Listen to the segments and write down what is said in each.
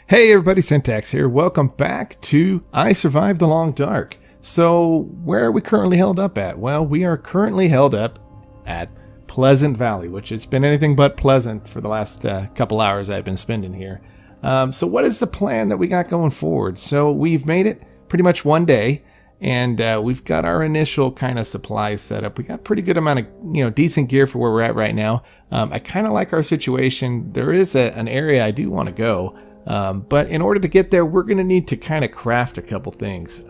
Hey everybody, Syntax here. Welcome back to I Survived the Long Dark. So, where are we currently held up at? Well, we are currently held up at Pleasant Valley, which has been anything but pleasant for the last couple hours I've been spending here. So what is the plan that we got going forward? So we've made it pretty much one day, and we've got our initial kind of supplies set up. We got a pretty good amount of, decent gear for where we're at right now. I kind of like our situation. There is an area I do want to go. But in order to get there, we're going to need to kind of craft a couple things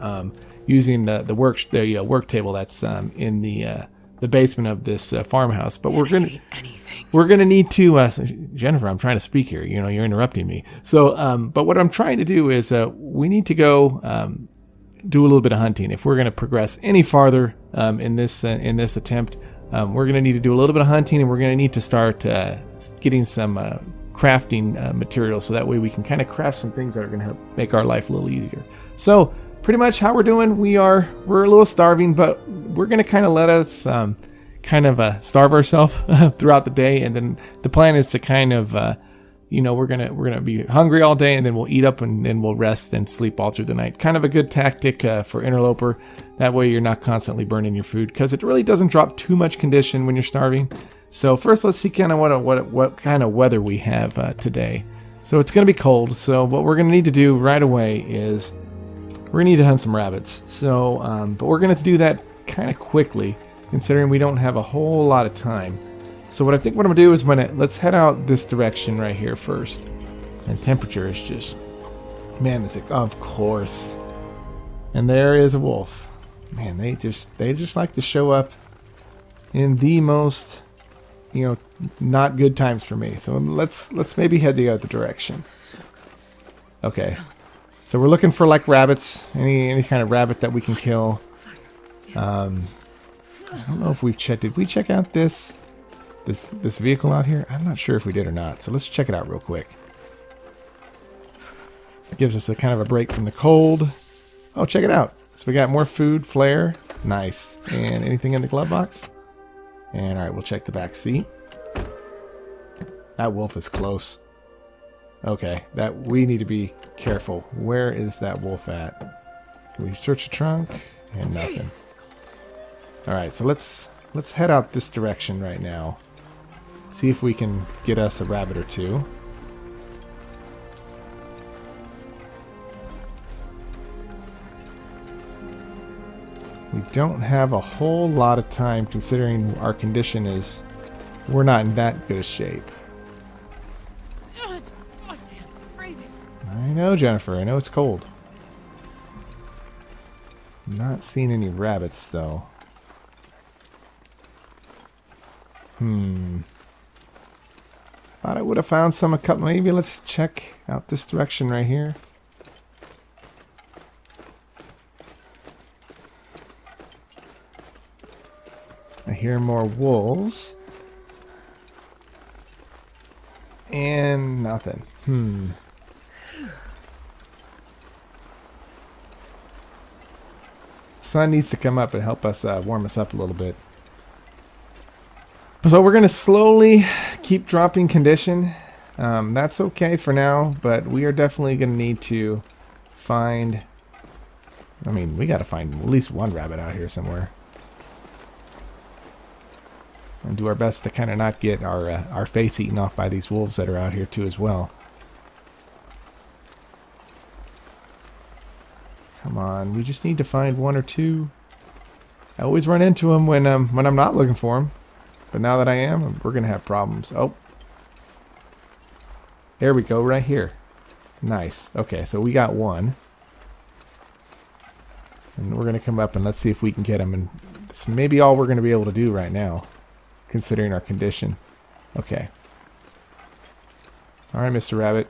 using the work table that's in the basement of this farmhouse. But we're going to need to Jennifer, I'm trying to speak here. You're interrupting me. So, but what I'm trying to do is we need to go do a little bit of hunting if we're going to progress any farther in this attempt. We're going to need to do a little bit of hunting, and we're going to need to start getting some crafting materials, so that way we can kind of craft some things that are going to help make our life a little easier. So pretty much how we're doing, we're a little starving, but we're going to kind of let us starve ourselves throughout the day, and then the plan is to kind of we're gonna be hungry all day, and then we'll eat up and then we'll rest and sleep all through the night. Kind of a good tactic for interloper. That way you're not constantly burning your food, because it really doesn't drop too much condition when you're starving. So first, let's see kind of what kind of weather we have today. So it's going to be cold. So what we're going to need to do right away is we're going to need to hunt some rabbits. So, but we're going to have to do that kind of quickly, considering we don't have a whole lot of time. So what I'm going to do is let's head out this direction right here first. And temperature is just, man, of course. And there is a wolf. Man, they just like to show up in the most, not good times for me. So let's maybe head the other direction. Okay. So we're looking for like rabbits, any kind of rabbit that we can kill. I don't know if we've checked. Did we check out this vehicle out here? I'm not sure if we did or not. So let's check it out real quick. It gives us a kind of a break from the cold. Oh, check it out. So we got more food, flare, nice. And anything in the glove box? And alright, we'll check the back seat. That wolf is close. Okay, we need to be careful. Where is that wolf at? Can we search the trunk? And nothing. Alright, so let's head out this direction right now. See if we can get us a rabbit or two. We don't have a whole lot of time, considering our condition is we're not in that good a shape. It's goddamn crazy. I know, Jennifer. I know it's cold. Not seeing any rabbits, though. Thought I would have found some. Maybe let's check out this direction right here. I hear more wolves. And nothing. Sun needs to come up and help us warm us up a little bit. So we're going to slowly keep dropping condition. That's okay for now, but we are definitely going to need to find... we got to find at least one rabbit out here somewhere. And do our best to kind of not get our face eaten off by these wolves that are out here too as well. Come on, we just need to find one or two. I always run into them when I'm not looking for them, but now that I am, we're gonna have problems. Oh, there we go, right here. Nice. Okay, so we got one, and we're gonna come up and let's see if we can get him. And this may be all we're gonna be able to do right now, considering our condition. Okay. All right, Mr. Rabbit.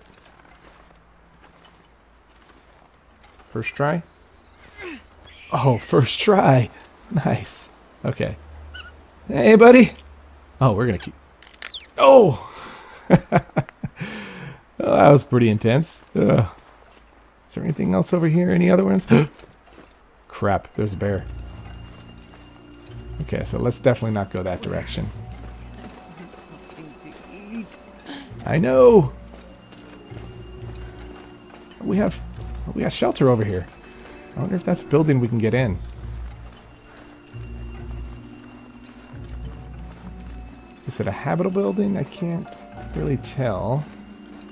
First try? Oh, first try. Nice. Okay. Hey, buddy. Oh, we're going to keep... Oh! Oh, that was pretty intense. Ugh. Is there anything else over here? Any other ones? Crap, there's a bear. Okay, so let's definitely not go that direction. Something to eat. I know. We got shelter over here. I wonder if that's a building we can get in. Is it a habitable building? I can't really tell.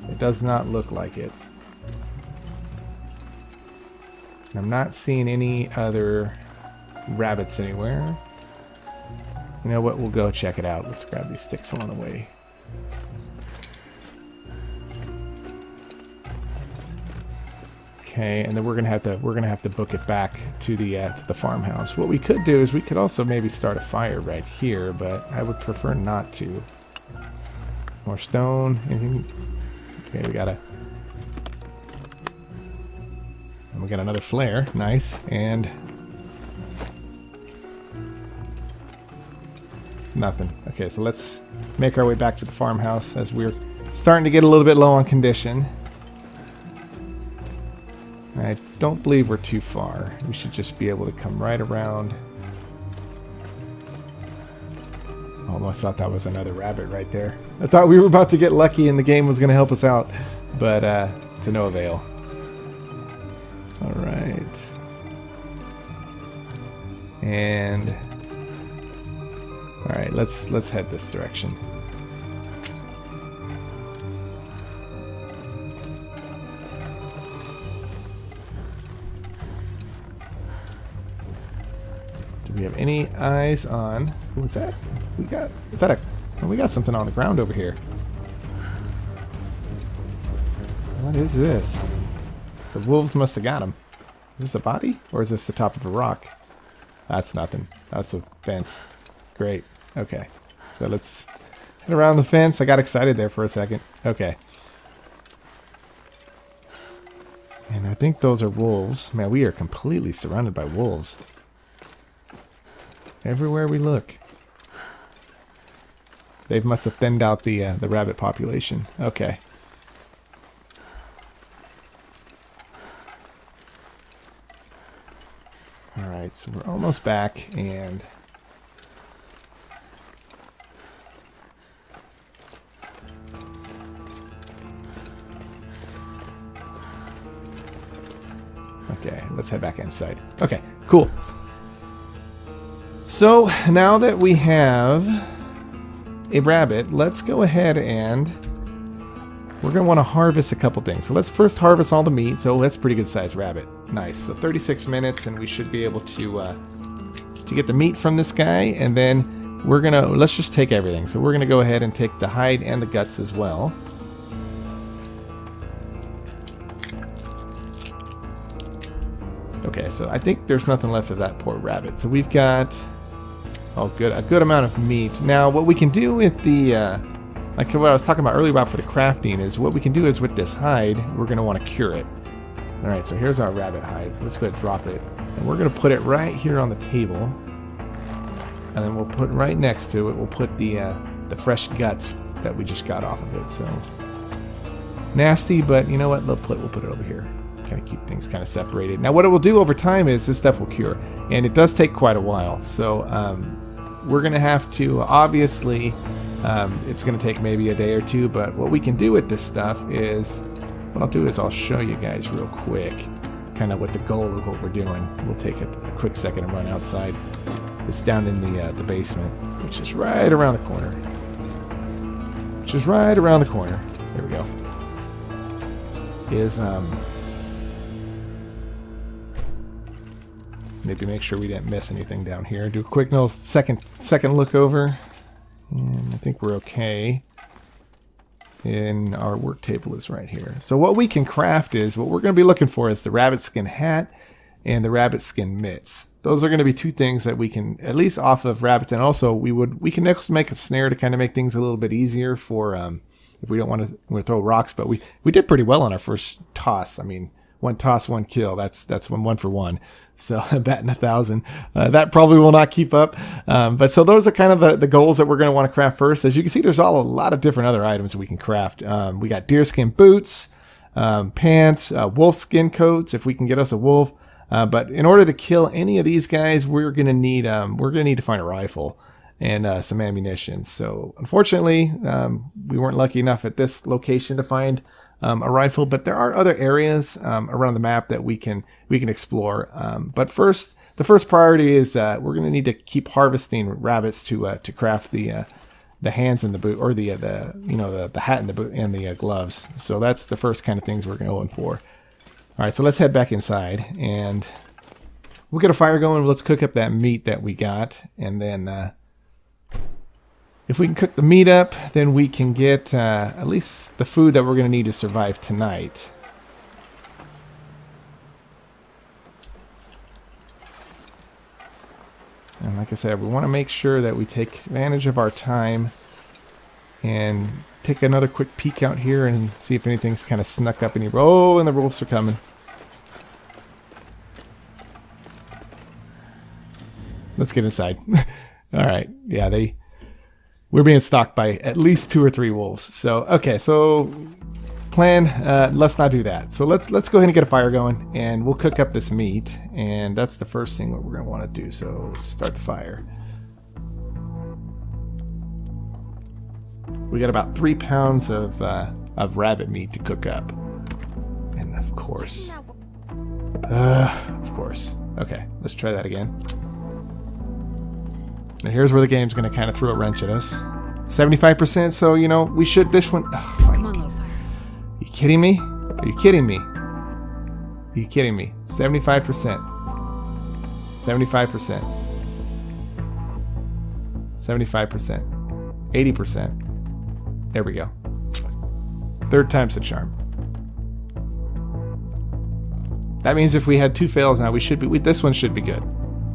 It does not look like it. And I'm not seeing any other rabbits anywhere. You know what? We'll go check it out. Let's grab these sticks along the way. Okay, and then we're gonna have to book it back to the farmhouse. What we could do is we could also maybe start a fire right here, but I would prefer not to. More stone. Anything? Okay, we got another flare. Nice. And nothing. Okay, so let's make our way back to the farmhouse as we're starting to get a little bit low on condition. I don't believe we're too far. We should just be able to come right around. Almost thought that was another rabbit right there. I thought we were about to get lucky and the game was going to help us out, but to no avail. All right. And all right, let's head this direction. Do we have any eyes on? What was that? We got we got something on the ground over here. What is this? The wolves must have got him. Is this a body? Or is this the top of a rock? That's nothing. That's a fence. Great. Okay. So let's head around the fence. I got excited there for a second. Okay. And I think those are wolves. Man, we are completely surrounded by wolves. Everywhere we look. They must have thinned out the rabbit population. Okay. Alright, so we're almost back, and okay, let's head back inside. Okay, cool. So now that we have a rabbit, let's go ahead and we're going to want to harvest a couple things. So let's first harvest all the meat. So that's a pretty good sized rabbit. Nice. So 36 minutes and we should be able to get the meat from this guy. And then let's just take everything. So we're going to go ahead and take the hide and the guts as well. Okay, so I think there's nothing left of that poor rabbit. So we've got a good amount of meat. Now what we can do with the like what I was talking about earlier about for the crafting is what we can do is with this hide, we're going to want to cure it. Alright, so here's our rabbit hide. So let's go ahead and drop it. And we're going to put it right here on the table. And then we'll put right next to it, we'll put the fresh guts that we just got off of it. So nasty, but you know what? We'll put it over here. Kind of keep things kind of separated. Now what it will do over time is this stuff will cure. And it does take quite a while. So we're going to have to, obviously, it's going to take maybe a day or two, but what we can do with this stuff is, what I'll do is I'll show you guys real quick kind of what the goal of what we're doing. We'll take a quick second and run outside. It's down in the basement, which is right around the corner. There we go. Is maybe make sure we didn't miss anything down here. Do a quick little second look over. And I think we're okay. And our work table is right here. So what we can craft is, what we're going to be looking for is the rabbit skin hat and the rabbit skin mitts. Those are going to be two things that we can, at least off of rabbits, and also we can next make a snare to kind of make things a little bit easier for if we don't want to throw rocks. But we did pretty well on our first toss. I mean, one toss, one kill. That's one for one. So batting 1,000. That probably will not keep up. But so those are kind of the goals that we're going to want to craft first. As you can see, there's a lot of different other items we can craft. We got deerskin boots. pants, wolf skin coats if we can get us a wolf. But in order to kill any of these guys, we're gonna need to find a rifle and some ammunition. So unfortunately, we weren't lucky enough at this location to find a rifle, but there are other areas around the map that we can explore. But first, the first priority is we're going to need to keep harvesting rabbits to craft the hands in the boot, or the hat in the boot and the gloves. So that's the first kind of things we're going for. All right, so let's head back inside and we'll get a fire going. Let's cook up that meat that we got, and then if we can cook the meat up, then we can get at least the food that we're going to need to survive tonight. And like I said, we want to make sure that we take advantage of our time and take another quick peek out here and see if anything's kind of snuck up in here. Oh, and the wolves are coming. Let's get inside. All right. Yeah, we're being stalked by at least 2 or 3 wolves. So, okay, so plan, let's not do that. So let's go ahead and get a fire going, and we'll cook up this meat, and that's the first thing that we're going to want to do. So start the fire. We got about 3 pounds of rabbit meat to cook up. And of course. Okay, let's try that again. Now here's where the game's going to kind of throw a wrench at us. 75%, so, we should, this one... Come on, little fire. Are you kidding me? Are you kidding me? Are you kidding me? 75%. 75%. 75%. 80%. There we go. 3rd time's the charm. That means if we had 2 fails now, this one should be good.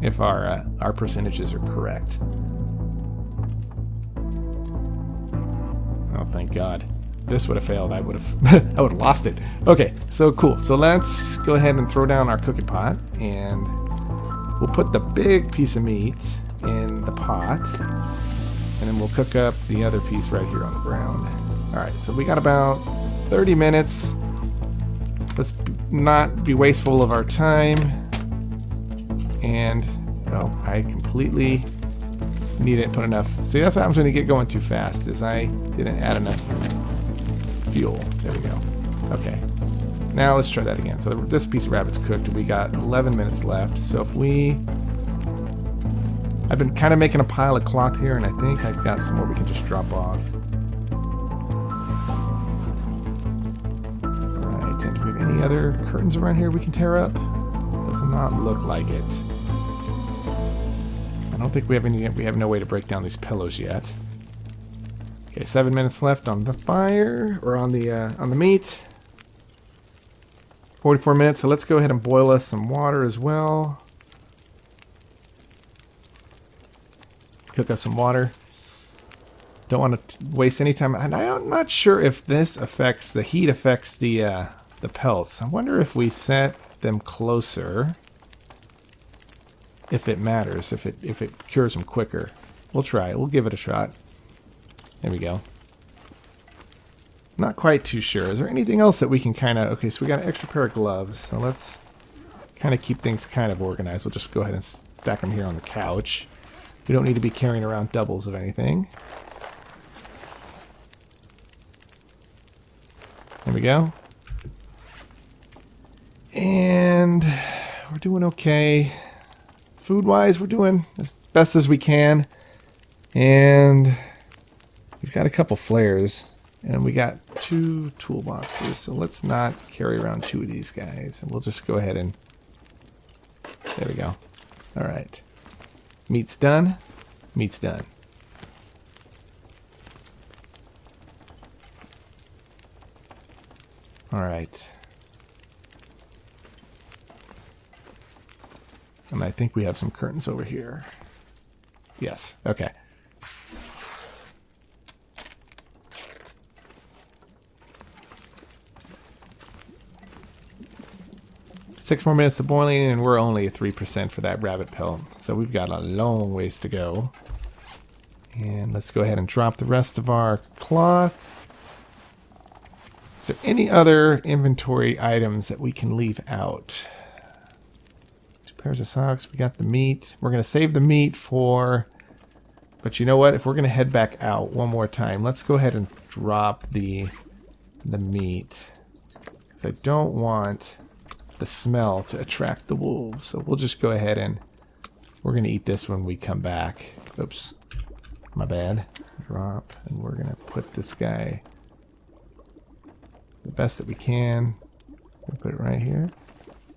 If our percentages are correct. Oh, thank God. This would have failed. I would have lost it. Okay, so cool. So let's go ahead and throw down our cooking pot, and we'll put the big piece of meat in the pot, and then we'll cook up the other piece right here on the ground. All right, so we got about 30 minutes. Let's not be wasteful of our time. And I completely didn't put enough. See, that's what happens when you get going too fast, is I didn't add enough fuel. There we go. Okay. Now let's try that again. So this piece of rabbit's cooked. We got 11 minutes left. So if I've been kind of making a pile of cloth here, and I think I've got some more we can just drop off. Alright, and do we have any other curtains around here we can tear up? Does not look like it. I don't think we have no way to break down these pillows yet. Okay, 7 minutes left on the fire, or on the meat. 44 minutes, so let's go ahead and boil us some water as well. Cook us some water. Don't want to waste any time. And I'm not sure if this affects, the heat affects the pelts. I wonder if we set them closer, if it matters, if it cures them quicker. We'll try it. We'll give it a shot. There we go. Not quite too sure. Is there anything else that we can kind of... Okay, so we got an extra pair of gloves, so let's kind of keep things kind of organized. We'll just go ahead and stack them here on the couch. We don't need to be carrying around doubles of anything. There we go. And we're doing okay. Food-wise, we're doing as best as we can. And we've got a couple flares. And we got 2 toolboxes. So let's not carry around 2 of these guys. And we'll just go ahead and... There we go. Alright. Meat's done. Meat's done. Alright. And I think we have some curtains over here. Yes. Okay. Six more minutes of boiling, and we're only at 3% for that rabbit pelt. So we've got a long ways to go. And let's go ahead and drop the rest of our cloth. Is there any other inventory items that we can leave out? 2 pairs of socks. We got the meat. We're going to save the meat for... But you know what? If we're going to head back out one more time, let's go ahead and drop the meat. Because I don't want the smell to attract the wolves. So we'll just go ahead and we're going to eat this when we come back. Oops. My bad. Drop. And we're going to put this guy the best that we can. We'll put it right here.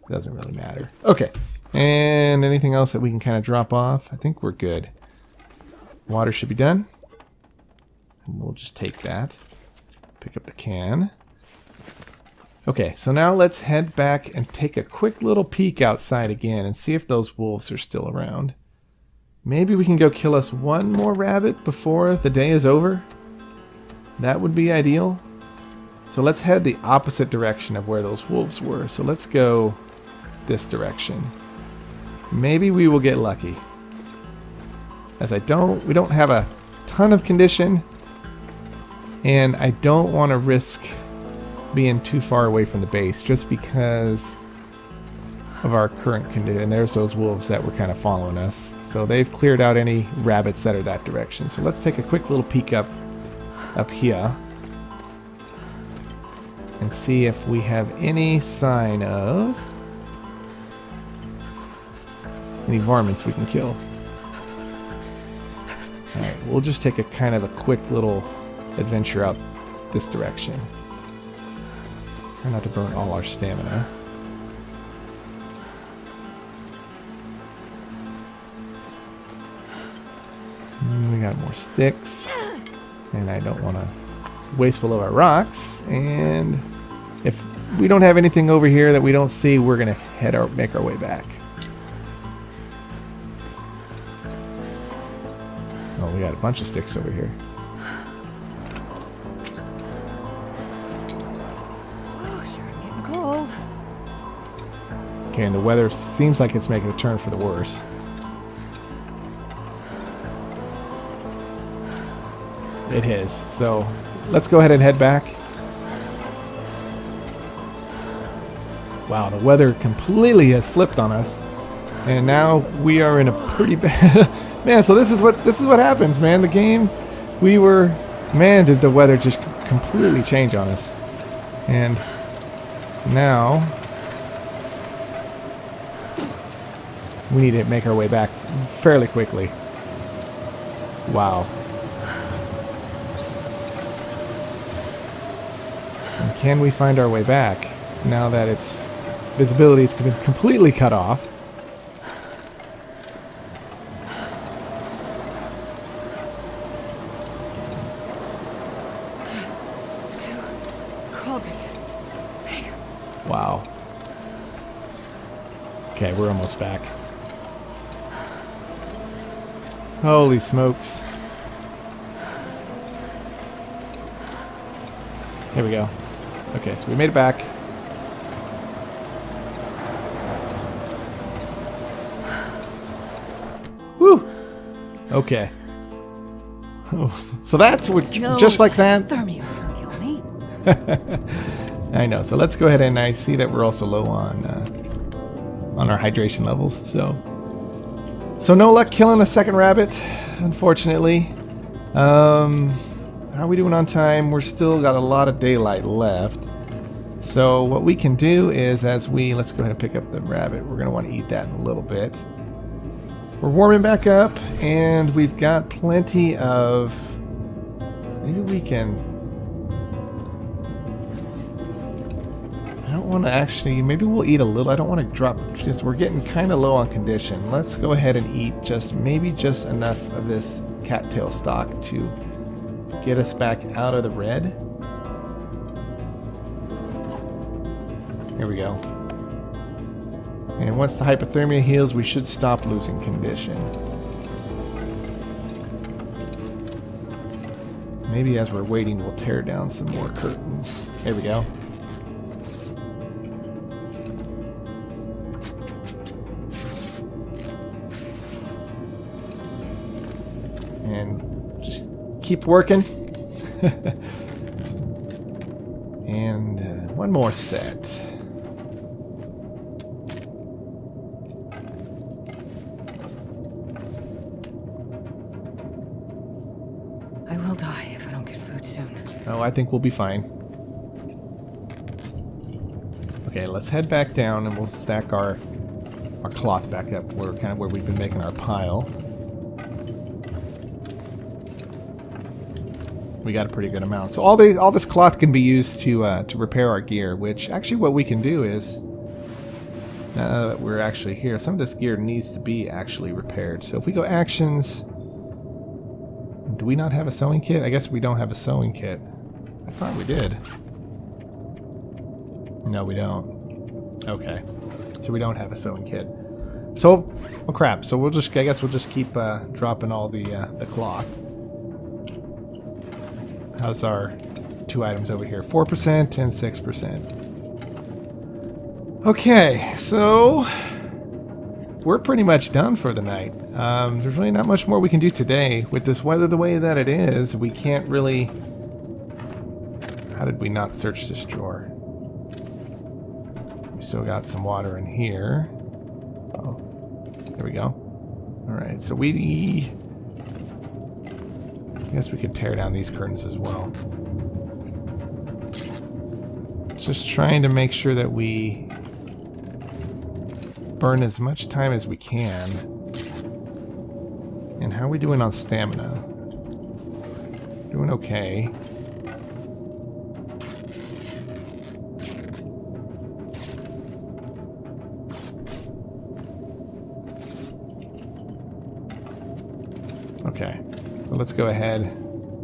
Doesn't really matter. Okay. And anything else that we can kind of drop off? I think we're good. Water should be done. And we'll just take that. Pick up the can. Okay, so now let's head back and take a quick little peek outside again and see if those wolves are still around. Maybe we can go kill us one more rabbit before the day is over. That would be ideal. So let's head the opposite direction of where those wolves were. So let's go this direction. Maybe we will get lucky. As we don't have a ton of condition, and I don't want to risk being too far away from the base just because of our current condition. And there's those wolves that were kind of following us. So they've cleared out any rabbits that are that direction. So let's take a quick little peek up here and see if we have any sign of any varmints we can kill. Alright, we'll just take a kind of a quick little adventure out this direction. Try not to burn all our stamina. We got more sticks. And I don't want to wasteful of our rocks. And if we don't have anything over here that we don't see, we're going to make our way back. Oh, we got a bunch of sticks over here. Oh, sure, I'm getting cold. Okay, and the weather seems like it's making a turn for the worse. It is. So let's go ahead and head back. Wow, the weather completely has flipped on us. And now we are in a pretty bad... Man, so this is what happens, man. The game, man, did the weather just completely change on us. And now we need to make our way back fairly quickly. Wow. And can we find our way back now that its visibility has been completely cut off? Wow. Okay, we're almost back. Holy smokes. Here we go. Okay, so we made it back. Woo! Okay. Oh, so that's what, just like that. Thermie won't kill me. I know. So let's go ahead, and I see that we're also low on our hydration levels. So no luck killing a second rabbit, unfortunately. How are we doing on time? We're still got a lot of daylight left. So what we can do is, let's go ahead and pick up the rabbit. We're going to want to eat that in a little bit. We're warming back up, and we've got plenty of... Maybe we can... I don't want to actually... Maybe we'll eat a little. I don't want to drop... Just, we're getting kind of low on condition. Let's go ahead and eat maybe just enough of this cattail stock to get us back out of the red. Here we go. And once the hypothermia heals, we should stop losing condition. Maybe as we're waiting, we'll tear down some more curtains. There we go. And just keep working. And one more set. I will die if I don't get food soon. Oh, I think we'll be fine. Okay, let's head back down and we'll stack our cloth back up where kind of where we've been making our pile. We got a pretty good amount. So all this cloth can be used to repair our gear, which actually what we can do is, now that we're actually here, some of this gear needs to be actually repaired. So if we go actions, do we not have a sewing kit? I guess we don't have a sewing kit. I thought we did. No, we don't. Okay. So we don't have a sewing kit. So, oh crap. So we'll just, I guess we'll just keep dropping all the cloth. How's our 2 items over here? 4% and 6%. Okay, so we're pretty much done for the night. There's really not much more we can do today. With this weather the way that it is, we can't really... How did we not search this drawer? We still got some water in here. Oh, there we go. Alright, so I guess we could tear down these curtains as well. Just trying to make sure that we burn as much time as we can. And how are we doing on stamina? Doing okay. Okay, so let's go ahead,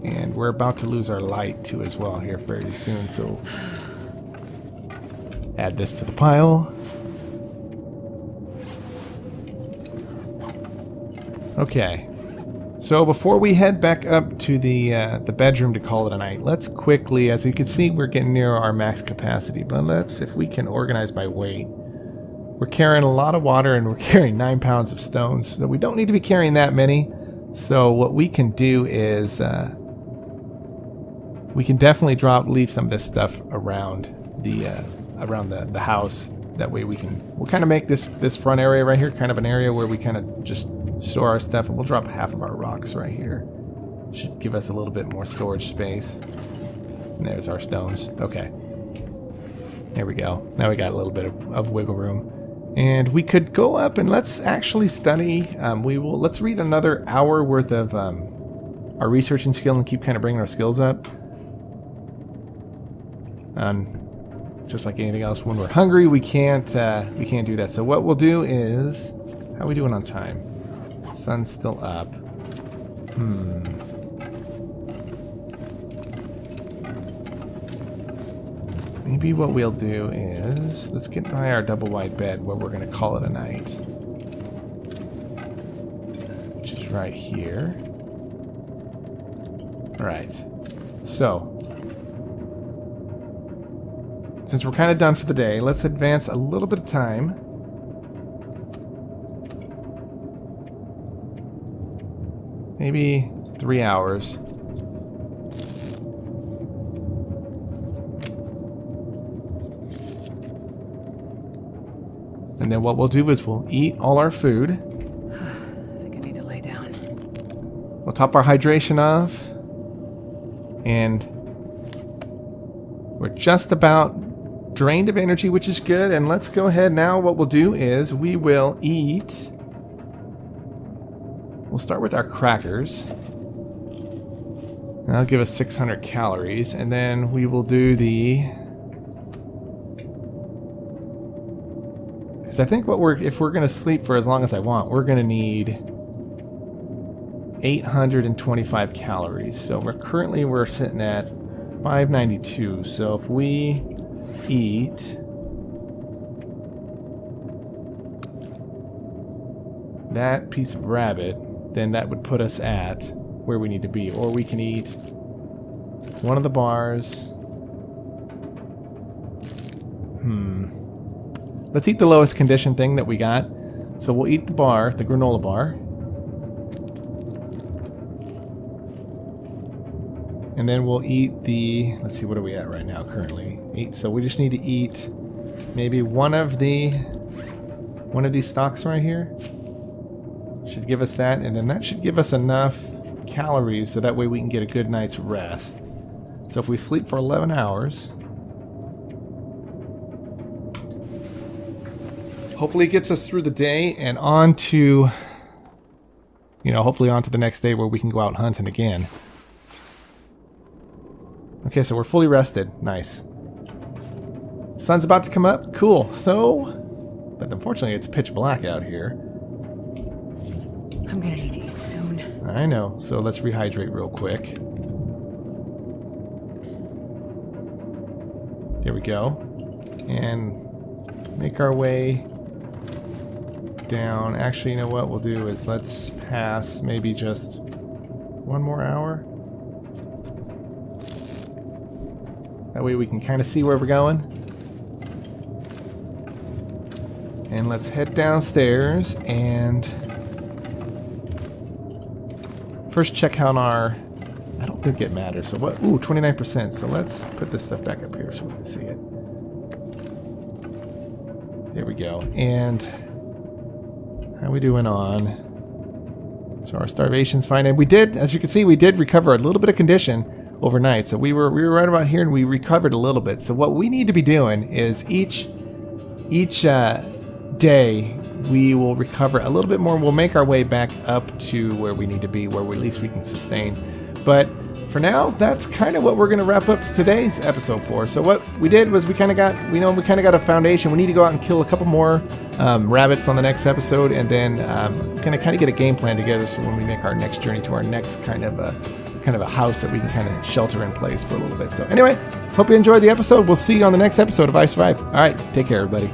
and we're about to lose our light too as well here very soon, so add this to the pile. Okay, so before we head back up to the bedroom to call it a night, let's quickly, as you can see, we're getting near our max capacity, but let's, if we can organize by weight. We're carrying a lot of water and we're carrying 9 pounds of stones, so we don't need to be carrying that many. So what we can do is we can definitely leave some of this stuff around the house. That way we'll kind of make this front area right here kind of an area where we kind of just store our stuff, and we'll drop half of our rocks right here. Should give us a little bit more storage space. And there's our stones. Okay. There we go. Now we got a little bit of wiggle room. And we could go up and let's actually study. Let's read another hour worth of our researching skill and keep kind of bringing our skills up. Just like anything else, when we're hungry, we can't do that. So what we'll do is, how are we doing on time? Sun's still up. Maybe what we'll do is, let's get by our double wide bed where we're going to call it a night. Which is right here. Alright. So, since we're kind of done for the day, let's advance a little bit of time. Maybe 3 hours. And then what we'll do is we'll eat all our food. I think I need to lay down. We'll top our hydration off. And we're just about drained of energy, which is good. And let's go ahead now. What we'll do is we will eat. We'll start with our crackers. That'll give us 600 calories. And then we will do the... Because I think if we're going to sleep for as long as I want, we're going to need 825 calories. So we're sitting at 592. So if we eat that piece of rabbit, then that would put us at where we need to be. Or we can eat one of the bars. Let's eat the lowest condition thing that we got. So we'll eat the bar, the granola bar. And then we'll eat the, let's see, what are we at right now currently? 8. So we just need to eat maybe one of these stalks right here. Should give us that, and then that should give us enough calories so that way we can get a good night's rest. So if we sleep for 11 hours, hopefully it gets us through the day and on to, hopefully on to the next day where we can go out hunting again. Okay, so we're fully rested. Nice. Sun's about to come up. Cool. So, but unfortunately it's pitch black out here. I'm gonna need to eat soon. I know. So let's rehydrate real quick. There we go. And make our way down. Actually, you know what we'll do is let's pass maybe just one more hour. That way we can kind of see where we're going. And let's head downstairs and first check out our, I don't think it matters. So what, ooh, 29%. So let's put this stuff back up here so we can see it. There we go. And how are we doing on? So our starvation's fine. And we did, as you can see, we did recover a little bit of condition overnight. So we were right about here and we recovered a little bit. So what we need to be doing is each day we will recover a little bit more. We'll make our way back up to where we need to be, where at least we can sustain. But for now, that's kind of what we're going to wrap up today's episode for. So what we did was we kind of got a foundation. We need to go out and kill a couple more rabbits on the next episode, and then kind of get a game plan together. So when we make our next journey to our next kind of a house that we can kind of shelter in place for a little bit. So anyway, hope you enjoyed the episode. We'll see you on the next episode of iSurvived. All right, take care, everybody.